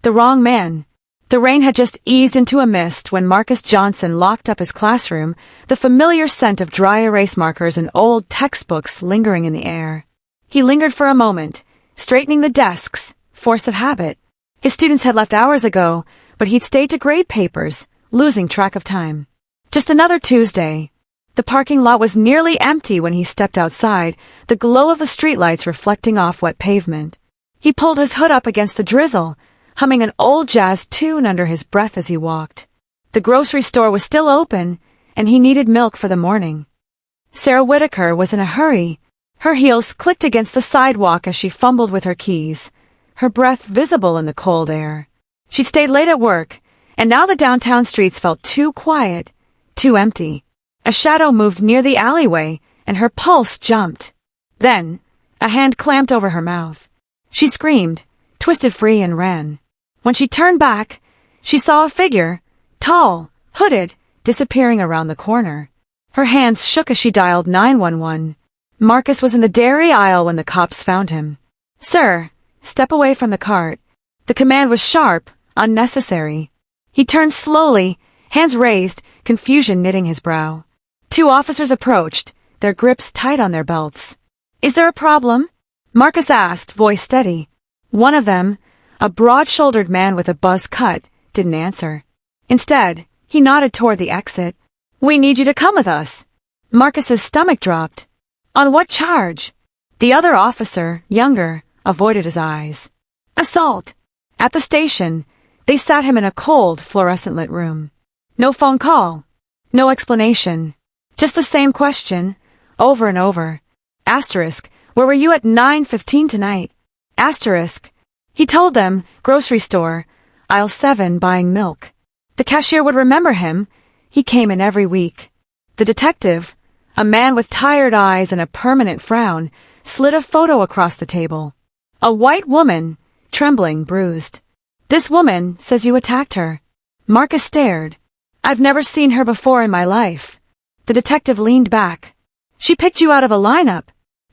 The wrong man. The rain had just eased into a mist when Marcus Johnson locked up his classroom, the familiar scent of dry erase markers and old textbooks lingering in the air. He lingered for a moment, straightening the desks, force of habit. His students had left hours ago, but he'd stayed to grade papers, losing track of time. Just another Tuesday. The parking lot was nearly empty when he stepped outside, the glow of the streetlights reflecting off wet pavement. He pulled his hood up against the drizzle, humming an old jazz tune under his breath as he walked. The grocery store was still open, and he needed milk for the morning. Sarah Whitaker was in a hurry. Her heels clicked against the sidewalk as she fumbled with her keys, her breath visible in the cold air. She stayed late at work, and now the downtown streets felt too quiet, too empty. A shadow moved near the alleyway, and her pulse jumped. Then, a hand clamped over her mouth. She screamed, twisted free, and ran. When she turned back, she saw a figure, tall, hooded, disappearing around the corner. Her hands shook as she dialed 911. Marcus was in the dairy aisle when the cops found him. "Sir, step away from the cart." The command was sharp, unnecessary. He turned slowly, hands raised, confusion knitting his brow. Two officers approached, their grips tight on their belts. "Is there a problem?" Marcus asked, voice steady. One of them, a broad-shouldered man with a buzz cut, didn't answer. Instead, he nodded toward the exit. "We need you to come with us." Marcus's stomach dropped. "On what charge?" The other officer, younger, avoided his eyes. "Assault." At the station, they sat him in a cold, fluorescent-lit room. No phone call. No explanation. Just the same question, over and over. Asterisk, where were you at 9:15 tonight? Asterisk. He told them, grocery store, aisle 7, buying milk. The cashier would remember him. He came in every week. The detective, a man with tired eyes and a permanent frown, slid a photo across the table. A white woman, trembling, bruised. "This woman says you attacked her." Marcus stared. "I've never seen her before in my life." The detective leaned back. "She picked you out of a lineup."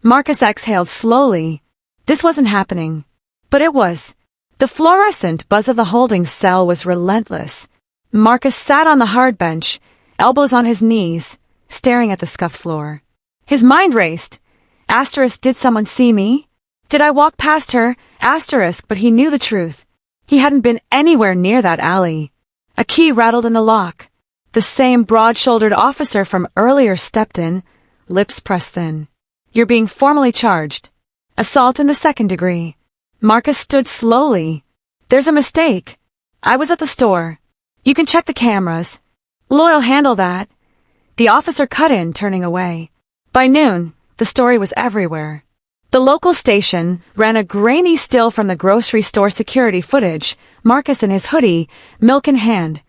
Marcus exhaled slowly. This wasn't happening. But it was. The fluorescent buzz of the holding cell was relentless. Marcus sat on the hard bench, elbows on his knees, staring at the scuffed floor. His mind raced. Asterisk, did someone see me? Did I walk past her? Asterisk, but he knew the truth. He hadn't been anywhere near that alley. A key rattled in the lock. The same broad-shouldered officer from earlier stepped in, lips pressed thin. "You're being formally charged. Assault in the 2nd degree." Marcus stood slowly. "There's a mistake. I was at the store. You can check the cameras. Lloyd'll handle that." The officer cut in, turning away. By noon, the story was everywhere. The local station ran a grainy still from the grocery store security footage, Marcus in his hoodie, milk in hand,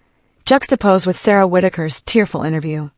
juxtaposed with Sarah Whitaker's tearful interview.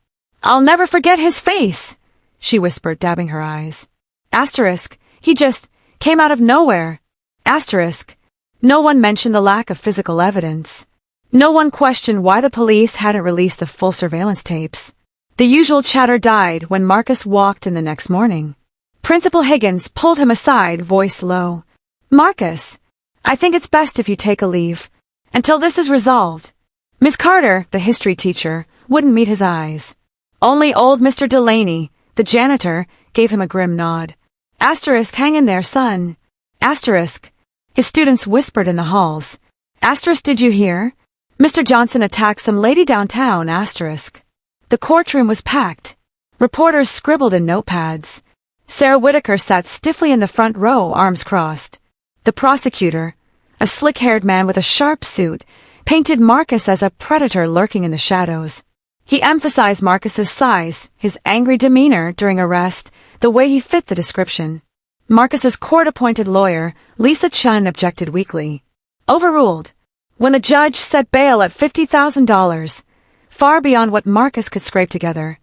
"I'll never forget his face," she whispered, dabbing her eyes. Asterisk, he just came out of nowhere. Asterisk, no one mentioned the lack of physical evidence. No one questioned why the police hadn't released the full surveillance tapes. The usual chatter died when Marcus walked in the next morning. Principal Higgins pulled him aside, voice low. "Marcus, I think it's best if you take a leave, until this is resolved." Miss Carter, the history teacher, wouldn't meet his eyes. Only old Mr. Delaney, the janitor, gave him a grim nod. Asterisk, hang in there, son. Asterisk. His students whispered in the halls. Asterisk, did you hear? Mr. Johnson attacked some lady downtown, asterisk. The courtroom was packed. Reporters scribbled in notepads. Sarah Whitaker sat stiffly in the front row, arms crossed. The prosecutor, a slick-haired man with a sharp suit, painted Marcus as a predator lurking in the shadows. He emphasized Marcus's size, his angry demeanor during arrest, the way he fit the description. Marcus's court-appointed lawyer, Lisa Chun, objected weakly. Overruled. When the judge set bail at $50,000, far beyond what Marcus could scrape together,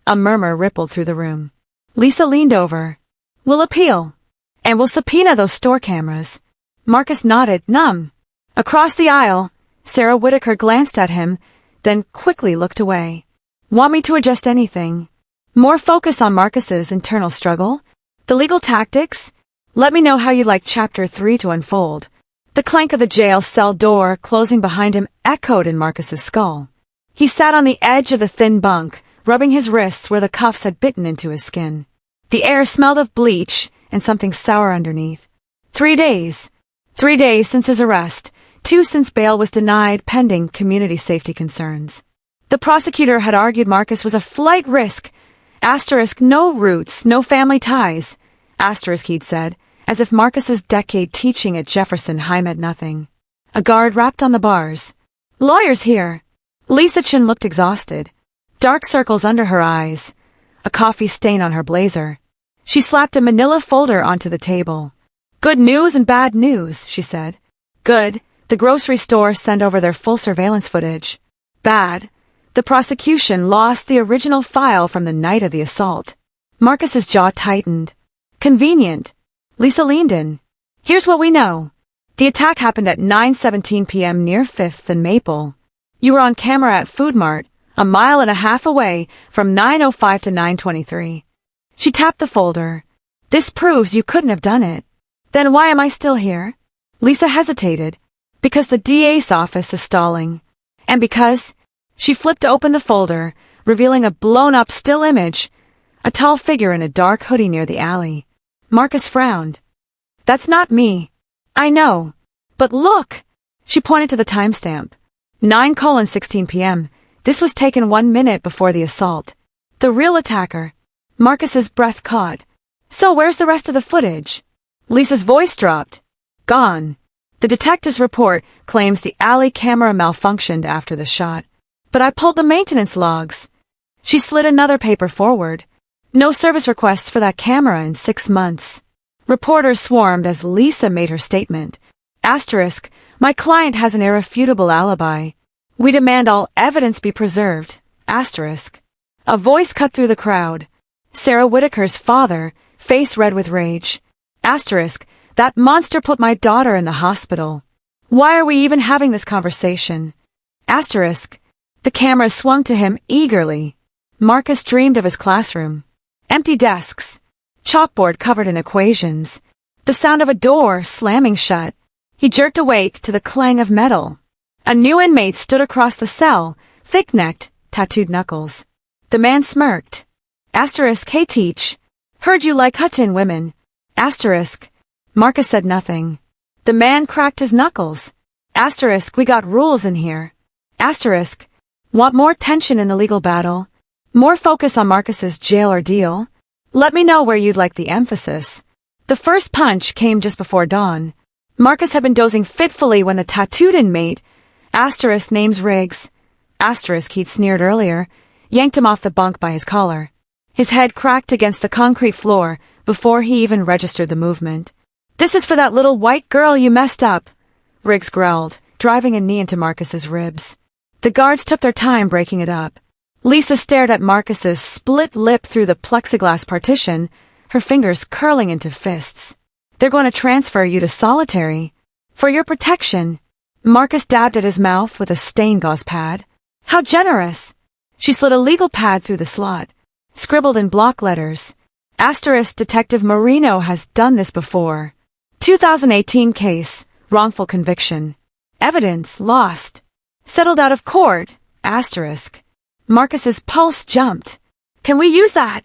a murmur rippled through the room. Lisa leaned over. "We'll appeal. And we'll subpoena those store cameras." Marcus nodded, numb. Across the aisle, Sarah Whitaker glanced at him, then quickly looked away. "Want me to adjust anything? More focus on Marcus's internal struggle? The legal tactics? Let me know how you'd like Chapter 3 to unfold." The clank of the jail cell door closing behind him echoed in Marcus's skull. He sat on the edge of the thin bunk, rubbing his wrists where the cuffs had bitten into his skin. The air smelled of bleach and something sour underneath. 3 days. 3 days since his arrest, 2 since bail was denied pending community safety concerns. The prosecutor had argued Marcus was a flight risk. Asterisk, no roots, no family ties. Asterisk, he'd said, as if Marcus's decade teaching at Jefferson High meant nothing. A guard rapped on the bars. Lawyers here. Lisa Chin looked exhausted. Dark circles under her eyes. A coffee stain on her blazer. She slapped a manila folder onto the table. Good news and bad news, she said. Good, the grocery store sent over their full surveillance footage. Bad, the prosecution lost the original file from the night of the assault. Marcus's jaw tightened. Convenient. Lisa leaned in. Here's what we know. The attack happened at 9:17 p.m. near 5th and Maple. You were on camera at Food Mart, a mile and a half away from 9:05 to 9:23. She tapped the folder. This proves you couldn't have done it. Then why am I still here? Lisa hesitated. Because the DA's office is stalling. And because... She flipped open the folder, revealing a blown-up still image, a tall figure in a dark hoodie near the alley. Marcus frowned. That's not me. I know. But look! She pointed to the timestamp. 9:16 p.m. This was taken 1 minute before the assault. The real attacker. Marcus's breath caught. So where's the rest of the footage? Lisa's voice dropped. Gone. The detective's report claims the alley camera malfunctioned after the shot. But I pulled the maintenance logs. She slid another paper forward. No service requests for that camera in 6 months. Reporters swarmed as Lisa made her statement. Asterisk, my client has an irrefutable alibi. We demand all evidence be preserved. Asterisk. A voice cut through the crowd. Sarah Whitaker's father, face red with rage. Asterisk, that monster put my daughter in the hospital. Why are we even having this conversation? Asterisk. The camera swung to him eagerly. Marcus dreamed of his classroom. Empty desks. Chalkboard covered in equations. The sound of a door slamming shut. He jerked awake to the clang of metal. A new inmate stood across the cell, thick-necked, tattooed knuckles. The man smirked. Asterisk, hey teach. Heard you like Hutton women. Asterisk. Marcus said nothing. The man cracked his knuckles. Asterisk, we got rules in here. Asterisk. Want more tension in the legal battle? More focus on Marcus's jail ordeal? Let me know where you'd like the emphasis. The first punch came just before dawn. Marcus had been dozing fitfully when the tattooed inmate, asterisk names Riggs, asterisk he'd sneered earlier, yanked him off the bunk by his collar. His head cracked against the concrete floor before he even registered the movement. This is for that little white girl you messed up, Riggs growled, driving a knee into Marcus's ribs. The guards took their time breaking it up. Lisa stared at Marcus's split lip through the plexiglass partition, her fingers curling into fists. They're going to transfer you to solitary. For your protection. Marcus dabbed at his mouth with a stain gauze pad. How generous. She slid a legal pad through the slot, scribbled in block letters. Asterisk Detective Marino has done this before. 2018 case, wrongful conviction. Evidence lost. Settled out of court, asterisk. Marcus's pulse jumped. Can we use that?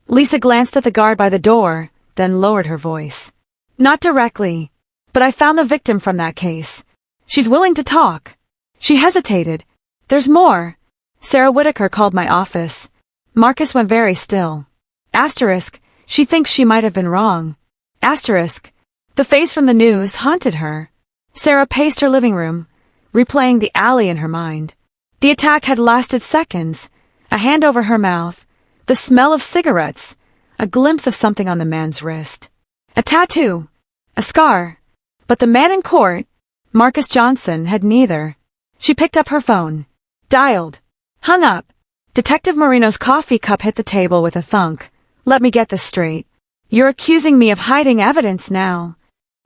Lisa glanced at the guard by the door, then lowered her voice. Not directly, but I found the victim from that case. She's willing to talk. She hesitated. There's more. Sarah Whitaker called my office. Marcus went very still. Asterisk, she thinks she might have been wrong. Asterisk, the face from the news haunted her. Sarah paced her living room, replaying the alley in her mind. The attack had lasted seconds, a hand over her mouth, the smell of cigarettes, a glimpse of something on the man's wrist. A tattoo, a scar, but the man in court, Marcus Johnson, had neither. She picked up her phone, dialed, hung up. Detective Marino's coffee cup hit the table with a thunk. Let me get this straight. You're accusing me of hiding evidence now.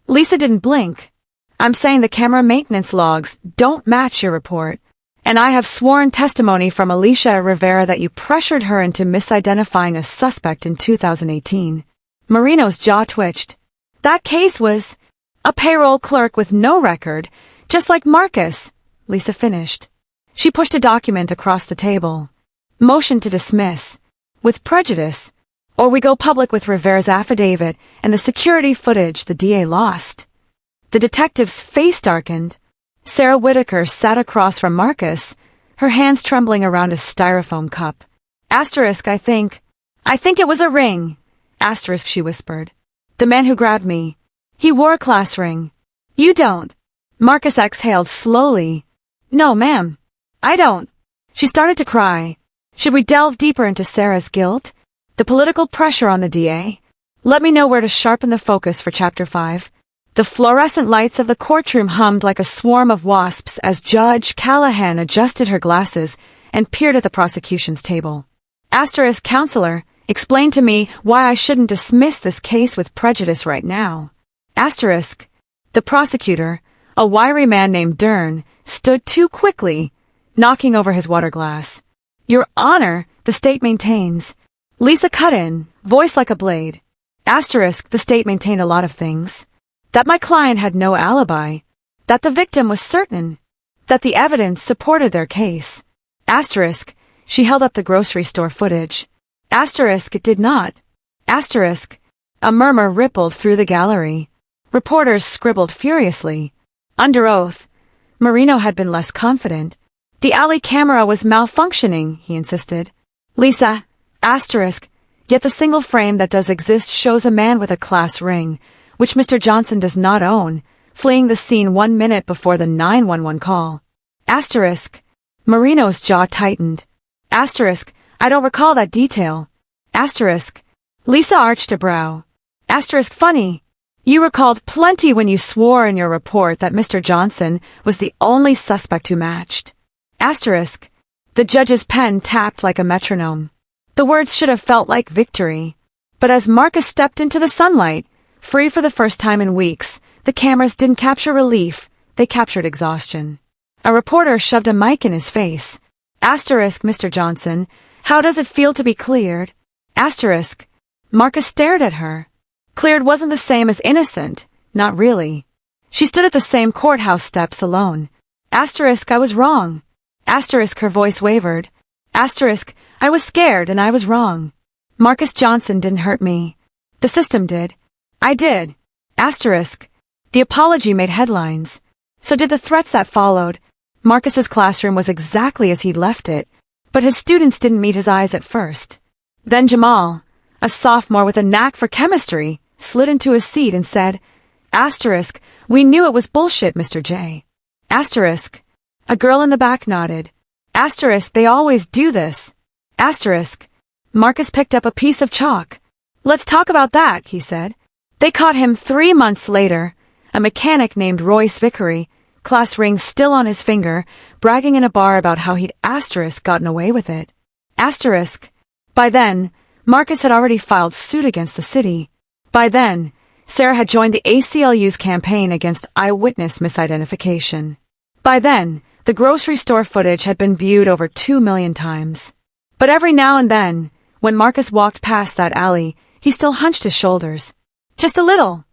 Lisa didn't blink. I'm saying the camera maintenance logs don't match your report. And I have sworn testimony from Alicia Rivera that you pressured her into misidentifying a suspect in 2018. Marino's jaw twitched. That case was... A payroll clerk with no record, just like Marcus, Lisa finished. She pushed a document across the table. Motion to dismiss. With prejudice. Or we go public with Rivera's affidavit and the security footage the DA lost. The detective's face darkened. Sarah Whitaker sat across from Marcus, her hands trembling around a styrofoam cup. Asterisk, I think it was a ring. Asterisk, she whispered. The man who grabbed me. He wore a class ring. You don't. Marcus exhaled slowly. No, ma'am. I don't. She started to cry. Should we delve deeper into Sarah's guilt? The political pressure on the DA? Let me know where to sharpen the focus for Chapter 5. The fluorescent lights of the courtroom hummed like a swarm of wasps as Judge Callahan adjusted her glasses and peered at the prosecution's table. Asterisk, counselor, explain to me why I shouldn't dismiss this case with prejudice right now. Asterisk. The prosecutor, a wiry man named Dern, stood too quickly, knocking over his water glass. Your Honor, the state maintains. Lisa cut in, voice like a blade. Asterisk, the state maintained a lot of things. That my client had no alibi. That the victim was certain. That the evidence supported their case. Asterisk, she held up the grocery store footage. Asterisk, it did not. Asterisk, a murmur rippled through the gallery. Reporters scribbled furiously. Under oath, Marino had been less confident. The alley camera was malfunctioning, he insisted. Lisa, asterisk, yet the single frame that does exist shows a man with a class ring, which Mr. Johnson does not own, fleeing the scene 1 minute before the 911 call. Asterisk, Marino's jaw tightened. Asterisk, I don't recall that detail. Asterisk, Lisa arched a brow. Asterisk, funny. You recalled plenty when you swore in your report that Mr. Johnson was the only suspect who matched. Asterisk, the judge's pen tapped like a metronome. The words should have felt like victory. But as Marcus stepped into the sunlight, free for the first time in weeks, the cameras didn't capture relief, they captured exhaustion. A reporter shoved a mic in his face. Asterisk, Mr. Johnson, how does it feel to be cleared? Asterisk, Marcus stared at her. Cleared wasn't the same as innocent, not really. She stood at the same courthouse steps alone. Asterisk, I was wrong. Asterisk, her voice wavered. Asterisk, I was scared and I was wrong. Marcus Johnson didn't hurt me. The system did. I did. Asterisk, the apology made headlines. So did the threats that followed. Marcus's classroom was exactly as he'd left it, but his students didn't meet his eyes at first. Then Jamal, a sophomore with a knack for chemistry, slid into his seat and said, Asterisk, we knew it was bullshit, Mr. J. Asterisk, a girl in the back nodded. Asterisk, they always do this. Asterisk, Marcus picked up a piece of chalk. Let's talk about that, he said. They caught him 3 months later, a mechanic named Royce Vickery, class ring still on his finger, bragging in a bar about how he'd asterisk gotten away with it. Asterisk, by then, Marcus had already filed suit against the city. By then, Sarah had joined the ACLU's campaign against eyewitness misidentification. By then, the grocery store footage had been viewed over 2 million times. But every now and then, when Marcus walked past that alley, he still hunched his shoulders. Just a little.